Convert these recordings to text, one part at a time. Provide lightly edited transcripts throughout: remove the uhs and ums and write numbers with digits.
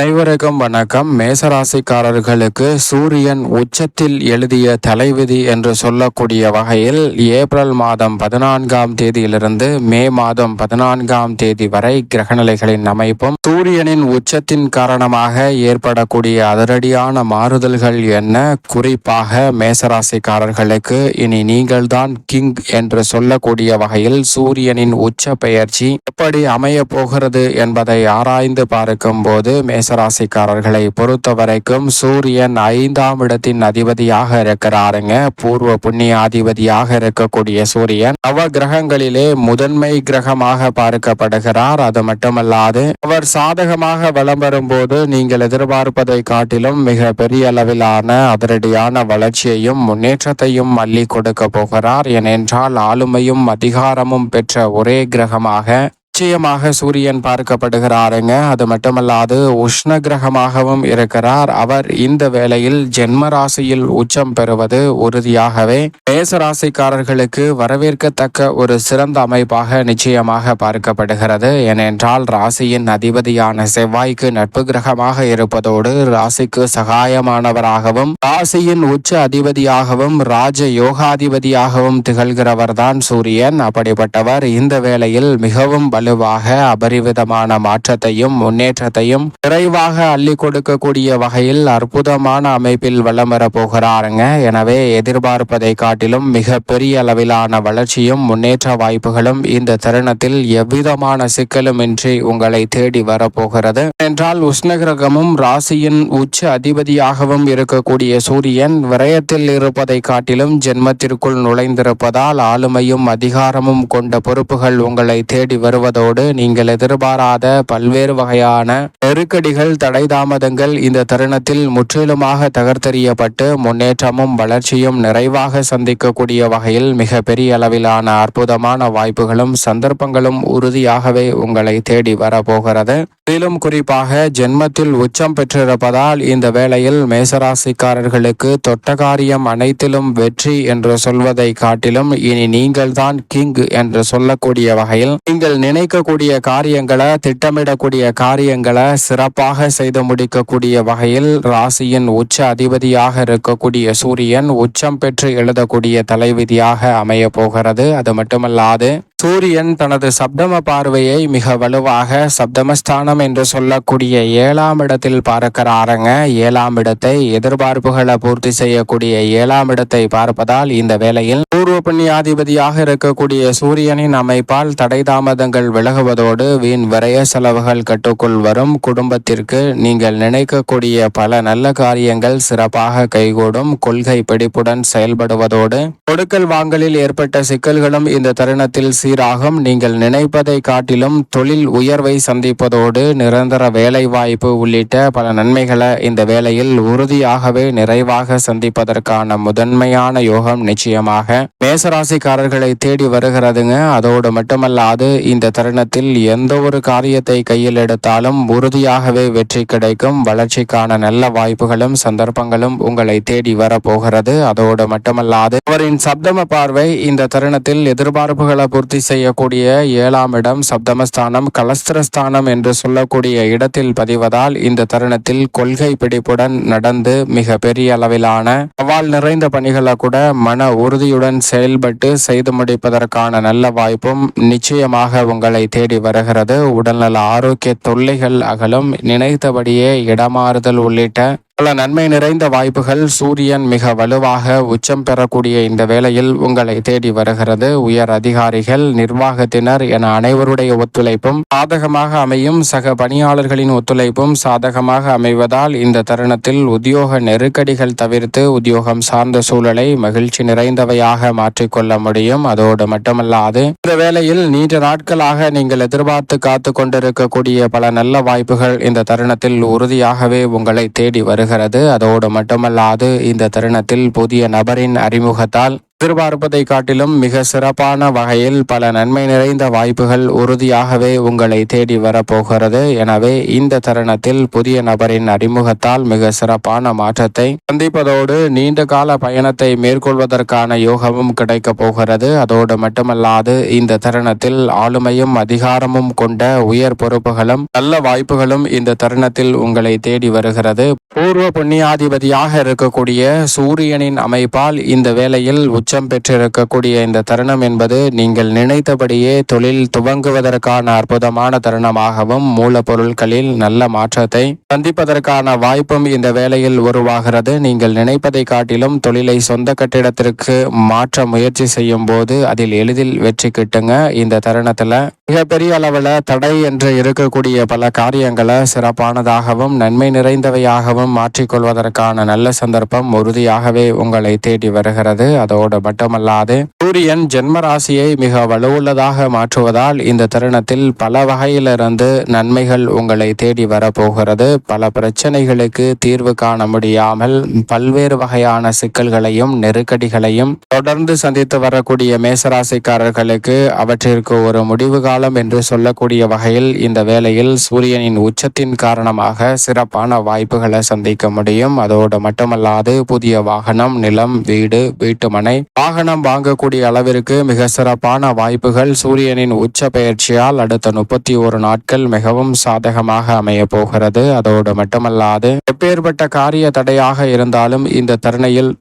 அனைவருக்கும் வணக்கம். மேசராசிக்காரர்களுக்கு சூரியன் உச்சத்தில் எழுதிய தலைவிதி என்று சொல்லக்கூடிய வகையில் ஏப்ரல் மாதம் 14ஆம் தேதியிலிருந்து மே மாதம் 14ஆம் தேதி வரை கிரகநிலைகளின் அமைப்பும் சூரியனின் உச்சத்தின் காரணமாக ஏற்படக்கூடிய அதிரடியான மாறுதல்கள் என்ன, குறிப்பாக மேசராசிக்காரர்களுக்கு இனி நீங்கள்தான் கிங் என்று சொல்லக்கூடிய வகையில் சூரியனின் உச்ச பெயர்ச்சி எப்படி அமைய போகிறது என்பதை ஆராய்ந்து பார்க்கும் போது மேசராசிக்காரர்களை பொறுத்த வரைக்கும் சூரியன் 5ஆம் இடத்தின் அதிபதியாக இருக்கிறாருங்க. பூர்வ புண்ணியாதிபதியாக இருக்கக்கூடிய சூரியன் நவ கிரகங்களிலே முதன்மை கிரகமாக பார்க்கப்படுகிறார். அது மட்டுமல்லாது அவர் சாதகமாக வலம் வரும்போது நீங்கள் எதிர்பார்ப்பதை காட்டிலும் மிக பெரிய அளவிலான அதிரடியான வளர்ச்சியையும் முன்னேற்றத்தையும் அள்ளி கொடுக்க போகிறார். ஏனென்றால் ஆளுமையும் அதிகாரமும் பெற்ற ஒரே கிரகமாக நிச்சயமாக சூரியன் பார்க்கப்படுகிறாருங்க. அது மட்டுமல்லாது உஷ்ண கிரகமாகவும் இருக்கிறார். அவர் இந்த வேளையில் ஜென்ம ராசியில் உச்சம் பெறுவது உறுதியாகவே மேசராசிக்காரர்களுக்கு வரவேற்கத்தக்க ஒரு சிறந்த அமைப்பாக நிச்சயமாக பார்க்கப்படுகிறது. ஏனென்றால் ராசியின் அதிபதியான செவ்வாய்க்கு நட்பு கிரகமாக இருப்பதோடு ராசிக்கு சகாயமானவராகவும் ராசியின் உச்ச அதிபதியாகவும் ராஜ யோகாதிபதியாகவும் திகழ்கிறவர் தான் சூரியன். அப்படிப்பட்டவர் இந்த வேளையில் மிகவும் வலுவாக அபரிவிதமான மாற்றத்தையும் முன்னேற்றத்தையும் விரைவாக அள்ளி கொடுக்கக்கூடிய வகையில் அற்புதமான அமைப்பில் வலம் வர போகிறாருங்க. எனவே எதிர்பார்ப்பதை காட்டிலும் மிக பெரிய அளவிலான வளர்ச்சியும் முன்னேற்ற வாய்ப்புகளும் இந்த தருணத்தில் எவ்விதமான சிக்கலுமின்றி உங்களை தேடி வரப்போகிறது. என்றால் உஷ்ணகிரகமும் ராசியின் உச்ச அதிபதியாகவும் இருக்கக்கூடிய சூரியன் விரயத்தில் இருப்பதை காட்டிலும் ஜென்மத்திற்குள் நுழைந்திருப்பதால் ஆளுமையும் அதிகாரமும் கொண்ட பொறுப்புகள் உங்களை தேடி வருவது நீங்கள் எதிர்பாராத பல்வேறு வகையான நெருக்கடிகள் தடை தாமதங்கள் இந்த தருணத்தில் முற்றிலுமாக தகர்த்தெறியப்பட்டு முன்னேற்றமும் வளர்ச்சியும் நிறைவாக சந்திக்கக்கூடிய வகையில் மிக பெரிய அளவிலான அற்புதமான வாய்ப்புகளும் சந்தர்ப்பங்களும் உறுதியாகவே உங்களை தேடி வரப்போகிறது. மேலும் குறிப்பாக ஜென்மத்தில் உச்சம் பெற்றிருப்பதால் இந்த வேளையில் மேசராசிக்காரர்களுக்கு தொட்ட காரியம் அனைத்திலும் வெற்றி என்று சொல்வதை காட்டிலும் இனி நீங்கள் தான் கிங் என்று சொல்லக்கூடிய வகையில் நீங்கள் நினைக்கக்கூடிய காரியங்களை திட்டமிடக்கூடிய காரியங்களை சிறப்பாக செய்து முடிக்கக்கூடிய வகையில் ராசியின் உச்ச அதிபதியாக இருக்கக்கூடிய சூரியன் உச்சம் பெற்று எழுதக்கூடிய தலைவிதியாக அமைய போகிறது. அது மட்டுமல்லாது சூரியன் தனது சப்தம பார்வையை மிக வலுவாக சப்தமஸ்தானம் என்று சொல்லக்கூடிய 7ஆம் இடத்தில் பார்க்கிறாருங்க. 7ஆம் இடத்தை எதிர்பார்ப்புகளை பூர்த்தி செய்யக்கூடிய 7ஆம் இடத்தை பார்ப்பதால் இந்த வேளையில் பூர்வ புண்ணியாதிபதியாக இருக்கக்கூடிய சூரியனின் அமைப்பால் தடை தாமதங்கள் விலகுவதோடு வீண் விரய செலவுகள் கட்டுக்குள் வரும். குடும்பத்திற்கு நீங்கள் நினைக்கக்கூடிய பல நல்ல காரியங்கள் சிறப்பாக கைகூடும். கொள்கை பிடிப்புடன் செயல்படுவதோடு கொடுக்கல் வாங்கலில் ஏற்பட்ட சிக்கல்களும் இந்த தருணத்தில் சீராகும். நீங்கள் நினைப்பதை காட்டிலும் தொழில் உயர்வை சந்திப்பதோடு நிரந்தர வேலை வாய்ப்பு உள்ளிட்ட பல நன்மைகளை இந்த வேளையில் உறுதியாகவே நிறைவாக சந்திப்பதற்கான முதன்மையான யோகம் நிச்சயமாக மேசராசிக்காரர்களை தேடி வருகிறதுங்க. அதோடு மட்டுமல்லாது இந்த தருணத்தில் எந்த ஒரு காரியத்தை கையில் எடுத்தாலும் உறுதியாகவே வெற்றி கிடைக்கும். வளர்ச்சிக்கான நல்ல வாய்ப்புகளும் சந்தர்ப்பங்களும் உங்களை தேடி வரப்போகிறது. அதோடு மட்டுமல்லாது அவரின் சப்தம பார்வை இந்த தருணத்தில் எதிர்பார்ப்புகளை பூர்த்தி செய்யக்கூடிய 7ஆம் இடம் சப்தமஸ்தானம் கலஸ்திரஸ்தானம் என்று சொல்லக்கூடிய இடத்தில் பதிவதால் இந்த தருணத்தில் கொள்கை பிடிப்புடன் நடந்து மிக பெரிய அளவிலான சவால் நிறைந்த பணிகளை கூட மன உறுதியுடன் செயல்பட்டு செய்து முடிப்பதற்கான நல்ல வாய்ப்பும் நிச்சயமாக உங்களை தேடி வருகிறது. உடல்நல ஆரோக்கிய தொல்லைகள் அகலும். நினைத்தபடியே இடமாறுதல் உள்ளிட்ட பல நன்மை நிறைந்த வாய்ப்புகள் சூரியன் மிக வலுவாக உச்சம் பெறக்கூடிய இந்த வேளையில் உங்களை தேடி வருகிறது. உயர் அதிகாரிகள் நிர்வாகத்தினர் என அனைவருடைய ஒத்துழைப்பும் சாதகமாக அமையும். சக பணியாளர்களின் ஒத்துழைப்பும் சாதகமாக அமைவதால் இந்த தருணத்தில் உத்தியோக நெருக்கடிகள் தவிர்த்து உத்தியோகம் சார்ந்த சூழலை மகிழ்ச்சி நிறைந்தவையாக மாற்றிக்கொள்ள முடியும். அதோடு மட்டுமல்லாது இந்த வேளையில் நீண்ட நாட்களாக நீங்கள் எதிர்பார்த்து காத்து கொண்டிருக்கக்கூடிய பல நல்ல வாய்ப்புகள் இந்த தருணத்தில் உறுதியாகவே உங்களை தேடி வருகிறது. அதோடு மட்டுமல்லாது இந்த தருணத்தில் புதிய நபரின் அறிமுகத்தால் எதிர்பார்ப்பதை காட்டிலும் மிக சிறப்பான வகையில் பல நன்மை நிறைந்த வாய்ப்புகள் உறுதியாகவே உங்களை தேடி வரப்போகிறது. எனவே இந்த தருணத்தில் புதிய நபரின் அறிமுகத்தால் மிக சிறப்பான மாற்றத்தை சந்திப்பதோடு நீண்ட கால பயணத்தை மேற்கொள்வதற்கான யோகமும் கிடைக்க போகிறது. அதோடு மட்டுமல்லாது இந்த தருணத்தில் ஆளுமையும் அதிகாரமும் கொண்ட உயர் பொறுப்புகளும் நல்ல வாய்ப்புகளும் இந்த தருணத்தில் உங்களை தேடி வருகிறது. பூர்வ புண்ணியாதிபதியாக இருக்கக்கூடிய சூரியனின் அமைப்பால் இந்த வேளையில் உச்சம் பெற்றிருக்கக்கூடிய இந்த தருணம் என்பது நீங்கள் நினைத்தபடியே தொழில் துவங்குவதற்கான அற்புதமான தருணமாகவும் மூலப்பொருட்களில் நல்ல மாற்றத்தை சந்திப்பதற்கான வாய்ப்பும் இந்த வேளையில் உருவாகிறது. நீங்கள் நினைப்பதை காட்டிலும் தொழிலை சொந்த கட்டிடத்திற்கு மாற்ற முயற்சி செய்யும் போது அதில் எளிதில் வெற்றி கிட்டுங்க. இந்த தருணத்துல மிகப்பெரிய அளவில் தடை என்று இருக்கக்கூடிய பல காரியங்களை சிறப்பானதாகவும் நன்மை நிறைந்தவையாகவும் மாற்றிக்கொள்வதற்கான நல்ல சந்தர்ப்பம் உறுதியாகவே உங்களை தேடி வருகிறது. அதோடு மட்டுமல்லாது சூரியன் ஜென்ம ராசியை மிக வலுவுள்ளதாக மாற்றுவதால் இந்த தருணத்தில் பல வகையிலிருந்து நன்மைகள் உங்களை தேடி வரப்போகிறது. பல பிரச்சனைகளுக்கு தீர்வு காண முடியாமல் பல்வேறு வகையான சிக்கல்களையும் நெருக்கடிகளையும் தொடர்ந்து சந்தித்து வரக்கூடிய மேசராசிக்காரர்களுக்கு அவற்றிற்கு ஒரு முடிவு காலம் என்று சொல்லக்கூடிய வகையில் இந்த வேளையில் சூரியனின் உச்சத்தின் காரணமாக சிறப்பான வாய்ப்புகளை சந்திக்க முடியும். அதோடு மட்டுமல்லாது புதிய வாகனம், நிலம், வீடு, வீட்டுமனை, வாகனம் வாங்கக்கூடிய அளவிற்கு மிக சிறப்பான வாய்ப்புகள் சூரியனின் உச்ச பெயர்ச்சியால் அடுத்த 31 நாட்கள் மிகவும் சாதகமாக அமைய போகிறது. அதோடு மட்டுமல்லாது எப்பேற்பட்ட காரிய தடையாக இருந்தாலும் இந்த தருணையில்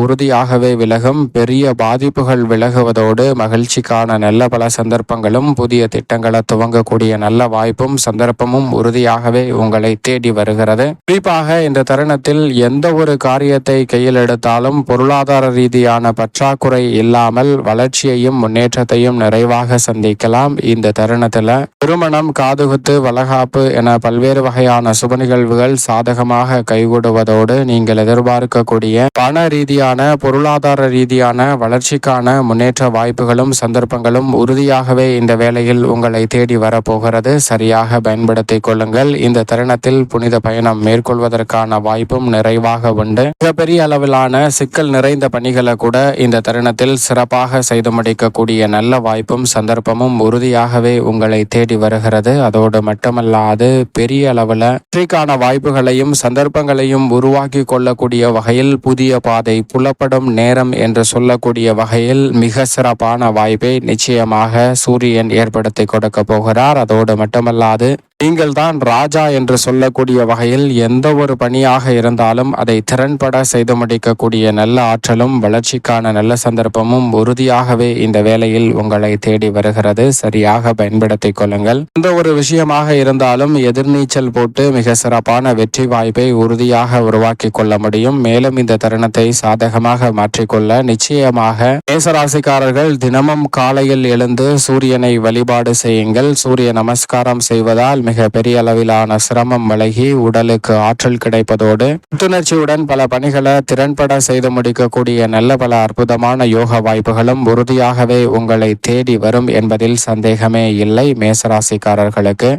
உறுதியாகவே விலகும். பெரிய பாதிப்புகள் விலகுவதோடு மகிழ்ச்சிக்கான நல்ல பல சந்தர்ப்பங்களும் புதிய திட்டங்களை துவங்கக்கூடிய நல்ல வாய்ப்பும் சந்தர்ப்பமும் உறுதியாகவே உங்களை தேடி வருகிறது. குறிப்பாக இந்த தருணத்தில் எந்த ஒரு காரியத்தை கையில் எடுத்தாலும் பொருளாதார ரீதியான பற்றாக்குறை இல்லாமல் வளர்ச்சியையும் முன்னேற்றத்தையும் நிறைவாக சந்திக்கலாம். இந்த தருணத்தில் திருமணம், காதுகுத்து, வளகாப்பு என பல்வேறு வகையான சுப நிகழ்வுகள் சாதகமாக கைகூடுவதோடு நீங்கள் எதிர்பார்க்கக்கூடிய பண ரீதியான பொருளாதார ரீதியான வளர்ச்சிக்கான முன்னேற்ற வாய்ப்புகளும் சந்தர்ப்பங்களும் உறுதியாகவே இந்த வேளையில் உங்களை தேடி வரப்போகிறது. சரியாக பயன்படுத்திக் கொள்ளுங்கள். இந்த தருணத்தில் புனித பயணம் மேற்கொள்வதற்கான வாய்ப்பும் நிறைவாக உண்டு. மிகப்பெரிய அளவிலான சிக்கல் நிறைந்த பணிகளை கூட இந்த தருணத்தில் சிறப்பாக செய்து முடிக்கக்கூடிய நல்ல வாய்ப்பும் சந்தர்ப்பமும் உறுதியாகவே உங்களை தேடி வருகிறது. அதோடு மட்டுமல்லாது பெரிய அளவில் வெற்றிக்கான வாய்ப்புகளையும் சந்தர்ப்பங்களையும் உருவாக்கி கொள்ளக்கூடிய வகையில் புதிய பாதை புலப்படும் நேரம் என்று சொல்லக்கூடிய வகையில் மிக சிறப்பான வாய்ப்பை நிச்சயமாக சூரியன் ஏற்படுத்தி கொடுக்க போகிறார். அதோடு மட்டுமல்லாது நீங்கள் தான் ராஜா என்று சொல்லக்கூடிய வகையில் எந்த ஒரு பணியாக இருந்தாலும் அதை திறன்பட செய்து முடிக்கக்கூடிய நல்ல ஆற்றலும் வளர்ச்சிக்கான நல்ல சந்தர்ப்பமும் உறுதியாகவே இந்த வேளையில் உங்களை தேடி வருகிறது. சரியாக பயன்படுத்திக் கொள்ளுங்கள். எந்த ஒரு விஷயமாக இருந்தாலும் எதிர்நீச்சல் போட்டு மிக சிறப்பான வெற்றி வாய்ப்பை உறுதியாக உருவாக்கி கொள்ள முடியும். மேலும் இந்த தருணத்தை சாதகமாக மாற்றிக்கொள்ள நிச்சயமாக மேசராசிக்காரர்கள் தினமும் காலையில் எழுந்து சூரியனை வழிபாடு செய்யுங்கள். சூரிய நமஸ்காரம் செய்வதால் மிக பெரிய அளவிலான சிரமம் விலகி உடலுக்கு ஆற்றல் கிடைப்பதோடு புத்துணர்ச்சியுடன் பல பணிகளை திறன்பட செய்து முடிக்கக்கூடிய நல்ல பல அற்புதமான யோக வாய்ப்புகளும் உறுதியாகவே உங்களை தேடி வரும் என்பதில் சந்தேகமே இல்லை. மேசராசிக்காரர்களுக்கு